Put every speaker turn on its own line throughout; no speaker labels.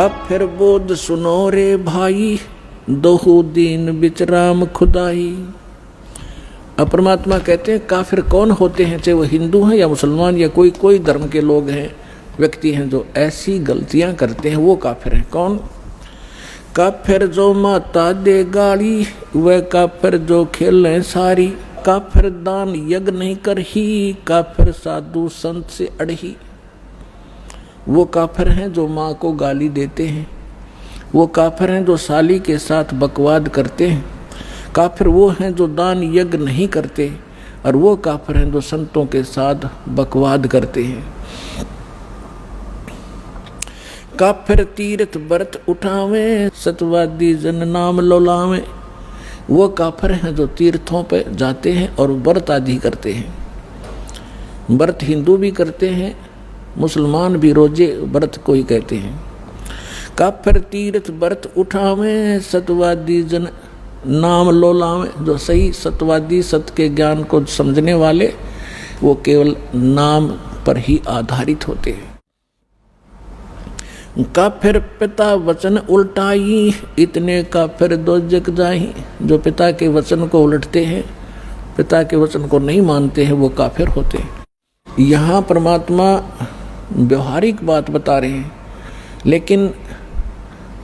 अब फिर बोध सुनो रे भाई, दोहू दीन बिचराम खुदाई। अब परमात्मा कहते हैं काफिर कौन होते हैं, चाहे वो हिंदू हैं या मुसलमान या कोई धर्म के लोग हैं, व्यक्ति हैं जो ऐसी गलतियां करते हैं, वो काफिर हैं। कौन? काफिर जो माता दे गाली, वह काफिर जो खेलें सारी, काफिर दान यज्ञ नहीं करही, काफिर साधु संत से अड़ही। वो काफिर हैं जो माँ को गाली देते हैं, वो काफिर हैं जो साली के साथ बकवाद करते हैं, काफिर वो हैं जो दान यज्ञ नहीं करते, और वो काफिर हैं जो संतों के साथ बकवाद करते हैं। काफिर तीर्थ व्रत उठावे, सतवादी जन नाम लोलावे। वो काफिर हैं जो तीर्थों पे जाते हैं और व्रत आदि करते हैं। व्रत हिंदू भी करते हैं, मुसलमान भी रोजे व्रत को ही कहते हैं। काफिर तीर्थ व्रत उठावे, सतवादी जन नाम लोलावे। जो सही सतवादी, सत्य के ज्ञान को समझने वाले, वो केवल नाम पर ही आधारित होते हैं। काफिर पिता वचन उल्टाई, इतने काफिर दो जग जाही। जो पिता के वचन को उलटते हैं, पिता के वचन को नहीं मानते हैं, वो काफिर होते हैं। यहाँ परमात्मा व्यवहारिक बात बता रहे हैं, लेकिन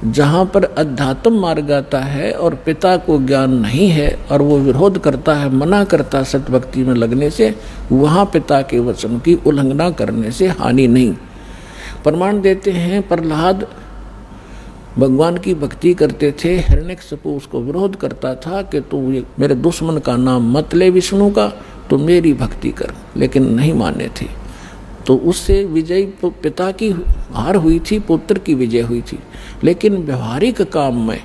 जहाँ पर अध्यात्म मार्ग आता है और पिता को ज्ञान नहीं है और वो विरोध करता है, मना करता है सत्य भक्ति में लगने से, वहाँ पिता के वचन की उल्लंघना करने से हानि नहीं। प्रमाण देते हैं, प्रहलाद भगवान की भक्ति करते थे, हिरण्यकशिपु उसको विरोध करता था कि तू मेरे दुश्मन का नाम मत ले विष्णु का, तो मेरी भक्ति कर, लेकिन नहीं माने थे। तो उससे विजय पिता की हार हुई थी, पुत्र की विजय हुई थी। लेकिन व्यवहारिक काम में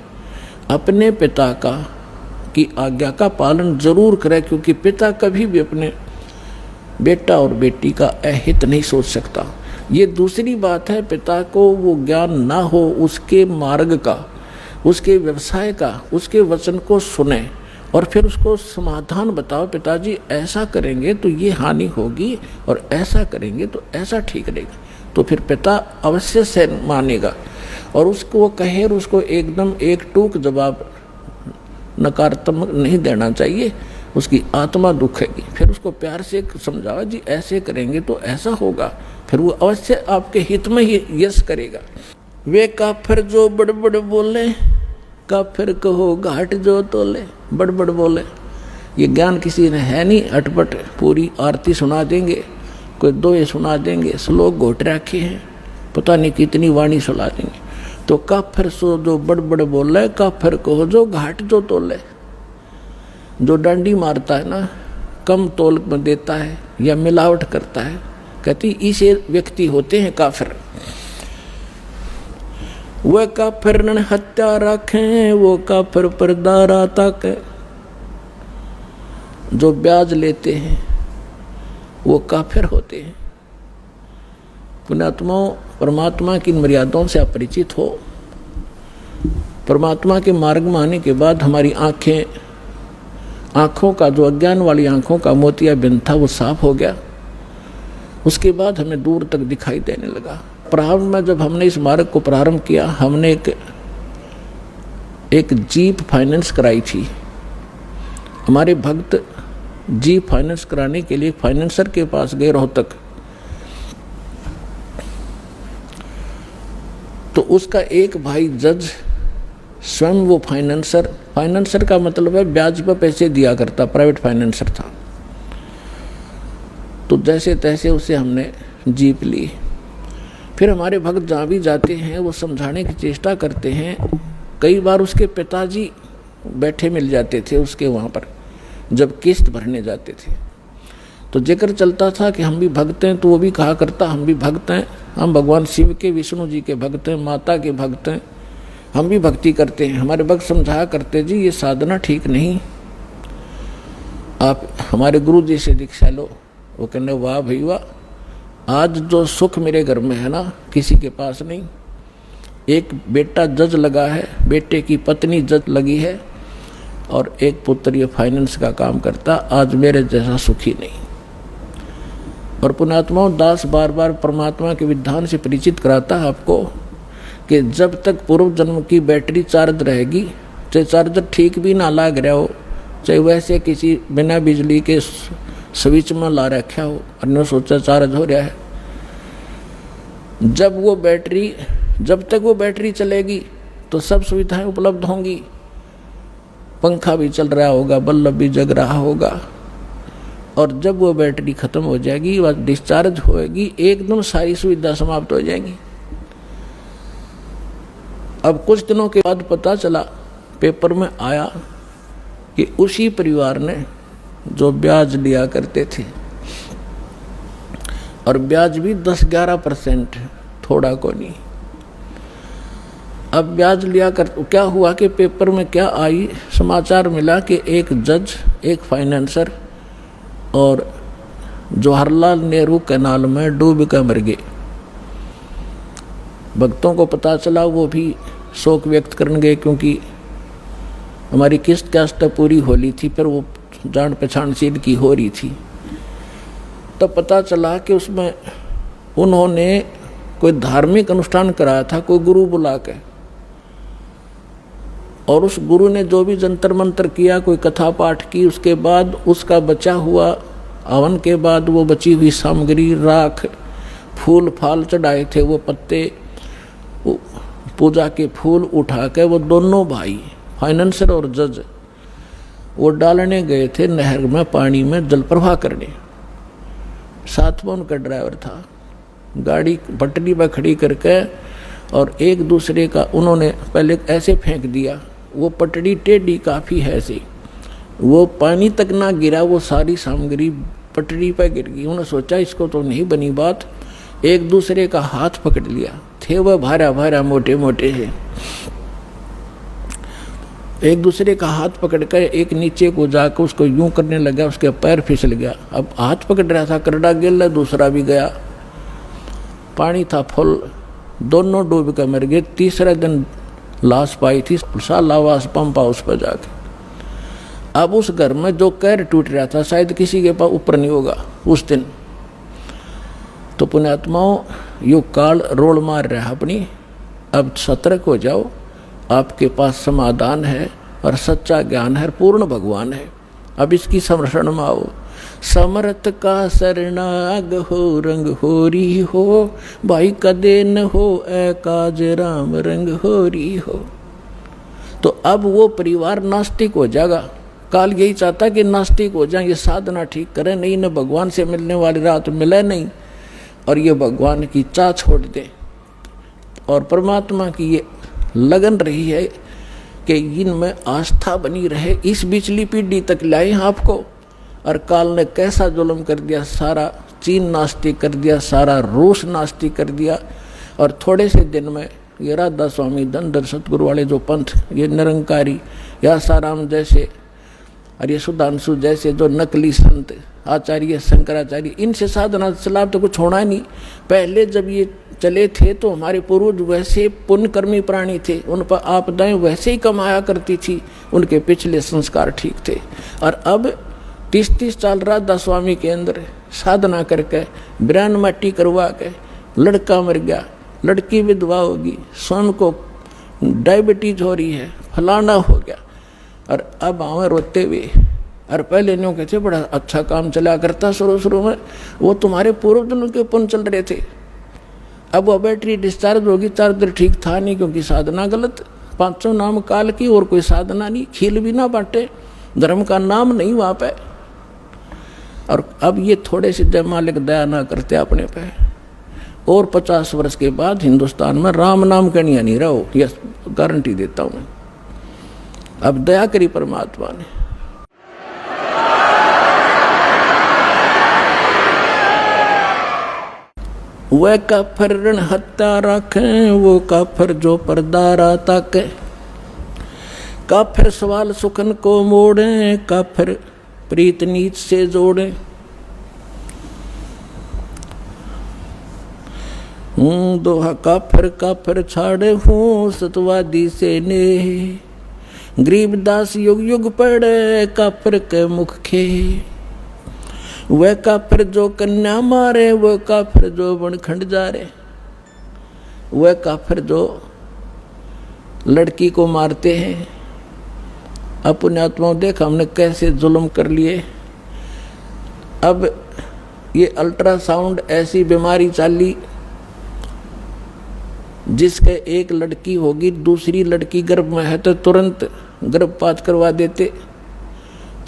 अपने पिता की आज्ञा का पालन जरूर करे, क्योंकि पिता कभी भी अपने बेटा और बेटी का अहित नहीं सोच सकता। ये दूसरी बात है, पिता को वो ज्ञान ना हो उसके मार्ग का, उसके व्यवसाय का, उसके वचन को सुने और फिर उसको समाधान बताओ, पिताजी ऐसा करेंगे तो ये हानि होगी और ऐसा करेंगे तो ऐसा ठीक रहेगा, तो फिर पिता अवश्य से मानेगा। और उसको वो कहे और उसको एकदम एक टूक जवाब नकारात्मक नहीं देना चाहिए, उसकी आत्मा दुखेगी। फिर उसको प्यार से समझाओ, जी ऐसे करेंगे तो ऐसा होगा, फिर वो अवश्य आपके हित में ही यश करेगा। वे काफिर जो बड़बड़ बोले, काफिर कहो घाट जो तोले। बड़बड़ बोले, ये ज्ञान किसी ने है नहीं, अटपट पूरी आरती सुना देंगे, कोई दोहे सुना देंगे, श्लोक घोट रखे हैं, पता नहीं कितनी वाणी सुना देंगे। तो काफिर सो जो बड़बड़ बोले, काफिर कहो जो घाट जो तोले। जो डंडी मारता है ना, कम तोल में देता है या मिलावट करता है, कहती इसे व्यक्ति होते हैं काफिर। वह काफिर न हत्या रखें, वो काफिर पर दारा ताके। जो ब्याज लेते हैं वो काफिर होते हैं। पुण्यात्माओं, परमात्मा की मर्यादाओं से अपरिचित हो। परमात्मा के मार्ग में आने के बाद हमारी आँखों का जो अज्ञान वाली आँखों का मोतियाबिंद था वो साफ हो गया। उसके बाद हमें दूर तक दिखाई देने लगा। प्रारंभ में जब हमने इस मार्ग को प्रारंभ किया, हमने एक जीप फाइनेंस कराई थी। हमारे भक्त जीप फाइनेंस कराने के लिए फाइनेंसर के पास गए रोहतक। तो उसका एक भाई जज स्वयं वो फाइनेंसर का मतलब है ब्याज पर पैसे दिया करता, प्राइवेट फाइनेंसर था। तो जैसे तैसे उसे हमने जीप ली। फिर हमारे भक्त जहाँ भी जाते हैं वो समझाने की चेष्टा करते हैं। कई बार उसके पिताजी बैठे मिल जाते थे उसके वहाँ पर, जब किस्त भरने जाते थे। तो जिक्र चलता था कि हम भी भक्त हैं, तो वो भी कहा करता हम भी भक्त हैं, हम भगवान शिव के, विष्णु जी के भक्त हैं, माता के भक्त हैं, हम भी भक्ति करते हैं। हमारे भक्त समझाया करते, जी ये साधना ठीक नहीं, आप हमारे गुरु जी से दीक्षा लो। वो कहने वाह भाई वाह, आज जो सुख मेरे घर में है ना, किसी के पास नहीं। एक बेटा जज लगा है, बेटे की पत्नी जज लगी है, और एक पुत्र ये फाइनेंस का काम करता, आज मेरे जैसा सुखी नहीं। और पुण्यात्माओं, दास बार बार परमात्मा के विधान से परिचित कराता है आपको कि जब तक पूर्व जन्म की बैटरी चार्ज रहेगी, चाहे चार्जर ठीक भी ना लग रहा हो, चाहे वैसे किसी बिना बिजली के स्विच में ला रखा हो और न सोचा चार्ज हो रहा है, जब तक वो बैटरी चलेगी तो सब सुविधाएं उपलब्ध होंगी। पंखा भी चल रहा होगा, बल्ब भी जग रहा होगा। और जब वो बैटरी खत्म हो जाएगी, वह डिस्चार्ज होएगी, एकदम सारी सुविधा समाप्त हो जाएगी। अब कुछ दिनों के बाद पता चला, पेपर में आया कि उसी परिवार ने जो ब्याज लिया करते थे, और ब्याज भी 10-11%, थोड़ा को नहीं। अब ब्याज लिया कर क्या हुआ कि पेपर में क्या आई, समाचार मिला कि एक जज, एक फाइनेंसर और जवाहरलाल नेहरू कैनाल में डूब कर मर गए। भक्तों को पता चला, वो भी शोक व्यक्त करने, क्योंकि हमारी किस्त कास्ट पूरी होली थी, फिर वो जान पहचान सील की हो रही थी। तब पता चला कि उसमें उन्होंने कोई धार्मिक अनुष्ठान कराया था, कोई गुरु बुला के, और उस गुरु ने जो भी जंतर मंत्र किया, कोई कथा पाठ की, उसके बाद उसका बचा हुआ हवन के बाद वो बची हुई सामग्री, राख, फूल फाल चढ़ाए थे, वो पत्ते, पूजा के फूल उठा के वो दोनों भाई, फाइनेंसर और जज, वो डालने गए थे नहर में, पानी में जल प्रवाह करने। साथ में उनका ड्राइवर था। गाड़ी पटरी पर खड़ी करके और एक दूसरे का उन्होंने पहले ऐसे फेंक दिया, वो पटड़ी टेढ़ी काफ़ी है ऐसे, वो पानी तक ना गिरा, वो सारी सामग्री पटड़ी पर गिर गई। उन्होंने सोचा इसको तो नहीं बनी बात, एक दूसरे का हाथ पकड़ लिया, थे वह भारा भारा मोटे मोटे है, एक दूसरे का हाथ पकड़ कर एक नीचे को जाकर उसको यूं करने लगा, उसके पैर फिसल गया। अब हाथ पकड़ रहा था, करड़ा गिर, दूसरा भी गया, पानी था फुल, दोनों डूब कर मर गए। तीसरे दिन लाश पाई थी सालावास पंप हाउस पर जाके। अब उस घर में जो कैर टूट रहा था, शायद किसी के पास ऊपर नहीं होगा उस दिन। तो पुण्यात्माओं, यो काल रोल मार रहा है अपनी, अब सतर्क हो जाओ, आपके पास समाधान है और सच्चा ज्ञान है, पूर्ण भगवान है। अब इसकी संरक्षण में आओ। समर्थ का शरणाग हो, रंग होरी हो, भाई कदे न हो ए काज राम, रंग होरी हो। तो अब वो परिवार नास्तिक हो जाएगा। काल यही चाहता कि नास्तिक हो जाए, ये साधना ठीक करें, नहीं न भगवान से मिलने वाली रात मिले नहीं, और ये भगवान की चाह छोड़ दे, और परमात्मा की ये लगन रही है कि इनमें आस्था बनी रहे, इस बिचली पीढ़ी तक लाए आपको। और काल ने कैसा जुल्म कर दिया, सारा चीन नास्तिक कर दिया, सारा रूस नास्तिक कर दिया। और थोड़े से दिन में ये राधा स्वामी, धनधर सतगुरु वाले जो पंथ, ये निरंकारी या साराम जैसे और ये सुधांशु जैसे जो नकली संत, आचार्य शंकराचार्य, इनसे साधना चला तो कुछ होना नहीं। पहले जब ये चले थे तो हमारे पूर्वज वैसे पुण्यकर्मी प्राणी थे, उन पर आपदाएं वैसे ही कमाया करती थी, उनके पिछले संस्कार ठीक थे। और अब 30-30 साल राधा स्वामी के अंदर साधना करके ब्रान माटी करवा के लड़का मर गया, लड़की विधवा होगी, स्वयं को डायबिटीज हो रही है, फलाना हो गया, और अब आवे रोते हुए। और पहले न्यों कहते बड़ा अच्छा काम चला करता शुरू में, वो तुम्हारे पूर्वजों के पुण्य चल रहे थे। अब वो बैटरी डिस्चार्ज होगी, चार्जर ठीक था नहीं क्योंकि साधना गलत, 500 नाम काल की और कोई साधना नहीं, खील भी ना बांटे, धर्म का नाम नहीं वहाँ पे। और अब ये थोड़े से जय मालिक दया ना करते अपने पे, और 50 वर्ष के बाद हिंदुस्तान में राम नाम कनिया नहीं रहो, यह गारंटी देता हूँ मैं। अब दया करी परमात्मा ने। वह काफर रण हत्या रखें, वो काफर जो परदारा ताके, काफिर सवाल सुखन को मोड़े, काफिर प्रीत नीच से जोड़े। दोहा काफिर काफिर छाड़े हूँ, सतवादी से ने, गरीबदास युग युग पड़े, काफिर के मुख खे। वह काफिर जो कन्या मारे, वह काफिर जो बनखंड जा रे, वह काफिर जो लड़की को मारते हैं। अब पुण्यात्माओं देख हमने कैसे जुल्म कर लिए। अब ये अल्ट्रासाउंड ऐसी बीमारी चाली जिसके एक लड़की होगी, दूसरी लड़की गर्भ में है तो तुरंत गर्भपात करवा देते।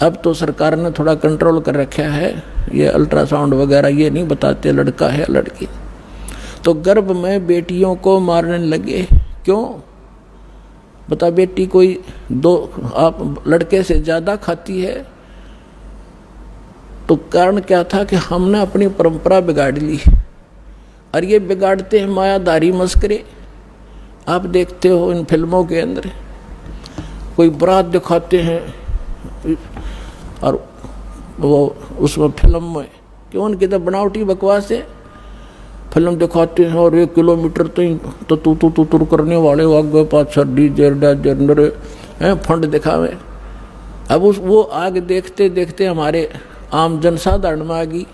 अब तो सरकार ने थोड़ा कंट्रोल कर रखा है, ये अल्ट्रासाउंड वगैरह ये नहीं बताते लड़का है लड़की। तो गर्भ में बेटियों को मारने लगे। क्यों? बता, बेटी कोई दो आप लड़के से ज़्यादा खाती है। तो कारण क्या था कि हमने अपनी परंपरा बिगाड़ ली, और ये बिगाड़ते हैं मायाधारी मस्करे। आप देखते हो इन फिल्मों के अंदर कोई बारात दिखाते हैं, और वो उसमें फिल्म में कि उनकी तो बनावटी बकवास है। फिल्म दिखाते हैं और 1 किलोमीटर तो तू करने वाले आगे पाछा डीजे फंड दिखावे। अब वो आग देखते देखते हमारे आम जनसाधारण में आ गई।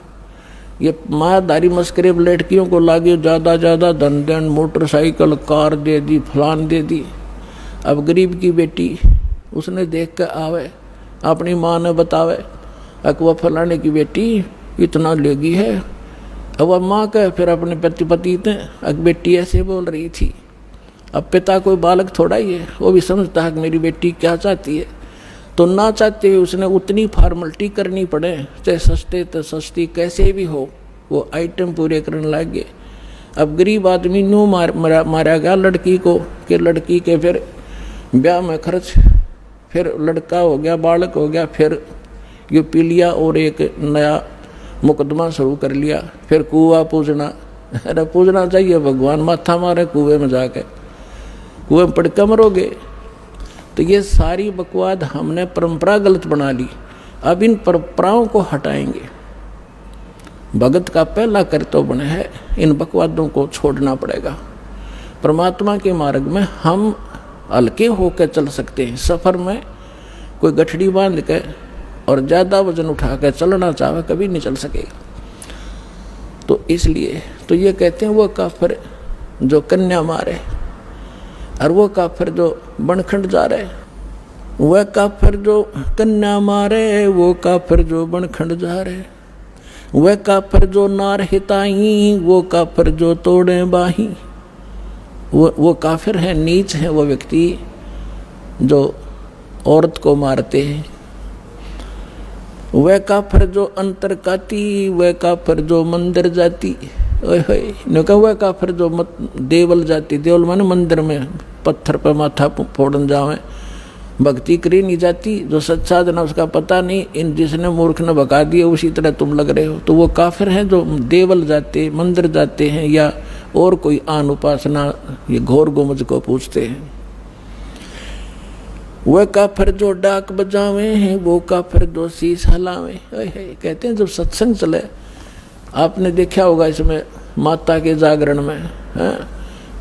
ये मायाधारी मस्करे लड़कियों को लागे ज़्यादा धन देन, मोटरसाइकिल कार दे दी, फलान दे दी। अब गरीब की बेटी उसने देख कर आवे, अपनी माँ ने बतावे वह फलाने की बेटी इतना लेगी है। अब वह माँ कहे फिर अपने पति ने बेटी ऐसे बोल रही थी। अब पिता कोई बालक थोड़ा ही है, वो भी समझता है कि मेरी बेटी क्या चाहती है। तो ना चाहते हुए उसने उतनी फॉर्मेलिटी करनी पड़े, चाहे सस्ते तो सस्ती कैसे भी हो, वो आइटम पूरे करने लग गए। अब गरीब आदमी न्यू मारा गया लड़की को कि लड़की के फिर ब्याह में खर्च, फिर लड़का हो गया, बालक हो गया, फिर ये पी लिया और एक नया मुकदमा शुरू कर लिया। फिर कुआं पूजना, अरे पूजना चाहिए भगवान, माथा मारे कुएं में जाके, कुएं में पड़ के मरोगे। तो ये सारी बकवाद हमने परंपरा गलत बना ली। अब इन परंपराओं को हटाएंगे। भगत का पहला कर्तव्य है इन बकवादों को छोड़ना पड़ेगा। परमात्मा के मार्ग में हम हल्के होकर चल सकते हैं। सफ़र में कोई गठड़ी बांध के और ज़्यादा वजन उठा कर चलना चाहे कभी नहीं चल सकेगा। तो इसलिए तो ये कहते हैं वो काफिर जो कन्या मारे, और वो काफिर जो बनखंड जा रहे, वह काफिर जो कन्या मारे, वो काफिर जो बनखंड जा रहे, वह काफिर जो नार हिताई, वो काफिर जो तोड़े बाही। वो काफिर है, नीच है वो व्यक्ति जो औरत को मारते हैं। वह काफिर जो अंतर काती, वह काफिर जो मंदिर जाती। ने कहा वह काफिर जो देवल जाती, देवल माने मंदिर में पत्थर पर माथा फोड़न जावे, भक्ति करी नहीं जाती। जो सच्चा ना उसका पता नहीं, इन जिसने मूर्ख ने भगा दिया उसी तरह तुम लग रहे हो। तो वो काफिर हैं जो देवल जाते, मंदिर जाते हैं, या और कोई आन उपासना ये घोर गुमज को पूछते हैं। वह काफिर जो डाक बजावे हैं, वो काफिर जो शीश हलावे। कहते हैं जब सत्संग चले, आपने देखा होगा इसमें माता के जागरण में है,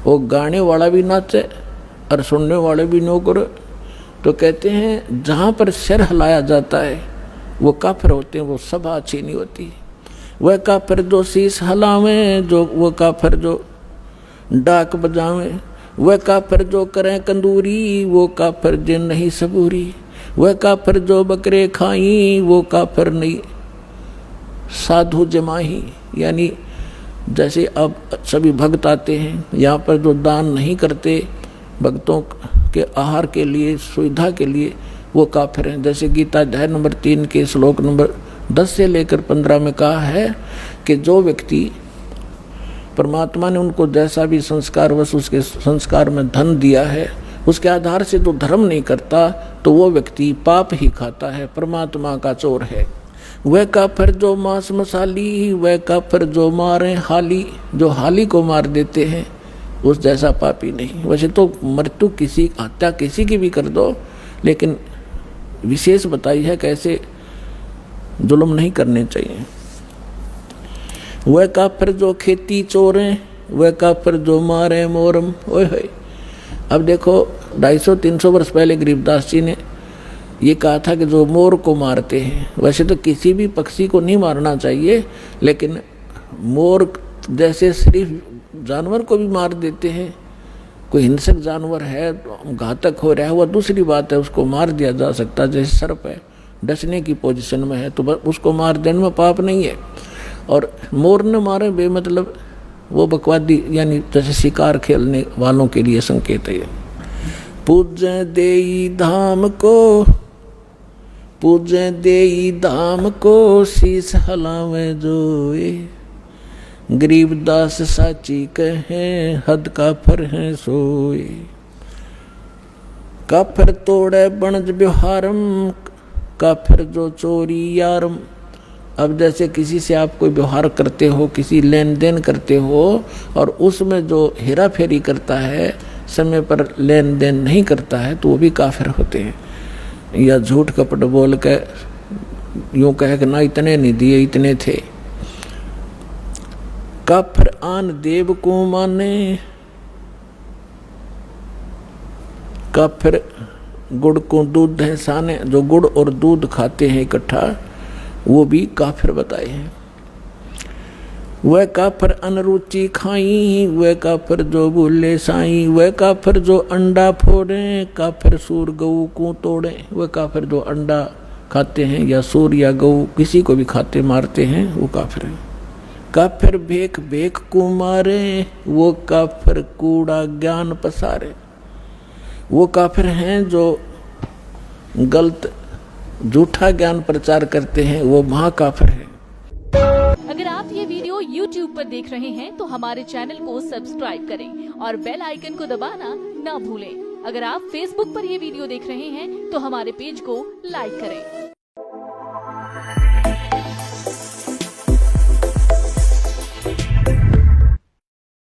वो गाने वाला भी नाचे और सुनने वाले भी नो करे। तो कहते हैं जहाँ पर सिर हिलाया जाता है वो काफिर होते हैं, वो सभा अच्छी नहीं होती। वह काफिर जो शीश हलावे, जो वो काफिर जो डाक बजावे, वह काफिर जो करें कंदूरी, वो काफिर जिन नहीं सबूरी। वह काफिर जो बकरे खाई, वो काफिर नहीं साधु जमाही। यानी जैसे अब सभी भक्त आते हैं यहाँ पर जो दान नहीं करते भक्तों के आहार के लिए, सुविधा के लिए, वो काफिर हैं। जैसे गीता अध्याय नंबर 3 के श्लोक नंबर 10 से लेकर 15 में कहा है कि जो व्यक्ति परमात्मा ने उनको जैसा भी संस्कार वश उसके संस्कार में धन दिया है, उसके आधार से जो धर्म नहीं करता तो वो व्यक्ति पाप ही खाता है, परमात्मा का चोर है। वह काफिर जो मांस मसाली, वह काफिर जो मारे हाली, जो हाली को मार देते हैं उस जैसा पापी नहीं। वैसे तो मृत्यु किसी, हत्या किसी की भी कर दो, लेकिन विशेष बताई है कैसे जुल्म नहीं करने चाहिए। वह काफिर जो खेती चोरें, वह काफिर जो मारे मोरम। ओए अब देखो 250-300 वर्ष पहले गरीबदास जी ने ये कहा था कि जो मोर को मारते हैं, वैसे तो किसी भी पक्षी को नहीं मारना चाहिए, लेकिन मोर जैसे सिर्फ जानवर को भी मार देते हैं कोई हिंसक जानवर है, घातक हो रहा है, वह दूसरी बात है, उसको मार दिया जा सकता है। जैसे सर्प है, डसने की पोजीशन में है तो उसको मार देने में पाप नहीं है। और मोर न मारे बेमतलब वो बकवादी, यानी जैसे शिकार खेलने वालों के लिए संकेत है। पूज्य देई धाम को, पूज्य देई धाम को, शीस हलावे जोए, गरीबदास साची कहे, हद काफर है सोए। काफर तोड़े बनज व्यवहारम, काफिर जो चोरी यारम। अब जैसे किसी से आप कोई व्यवहार करते हो, किसी लेन देन करते हो, और उसमें जो हेरा फेरी करता है, समय पर लेन देन नहीं करता है, तो वो भी काफिर होते हैं। या झूठ कपट बोल के यूं कहे कि ना इतने नहीं दिए, इतने थे। काफिर आन देव को माने, काफिर गुड़ को दूध है साने। जो गुड़ और दूध खाते हैं इकट्ठा, वो भी काफिर बताए हैं। वह काफिर अनरुचि खाई, वह काफिर जो भूले साई, वह काफिर जो अंडा फोड़े, काफिर सूर गऊ को तोड़े। वह काफिर जो अंडा खाते हैं या सूर या गऊ किसी को भी खाते मारते हैं, वो काफिर है। काफिर भेक भेक को मारे, वो काफिर कूड़ा ज्ञान पसारे। वो काफिर हैं जो गलत झूठा ज्ञान प्रचार करते हैं, वो महाकाफिर है।
अगर आप ये वीडियो YouTube पर देख रहे हैं तो हमारे चैनल को सब्सक्राइब करें और बेल आइकन को दबाना ना भूलें। अगर आप Facebook पर ये वीडियो देख रहे हैं तो हमारे पेज को लाइक करें।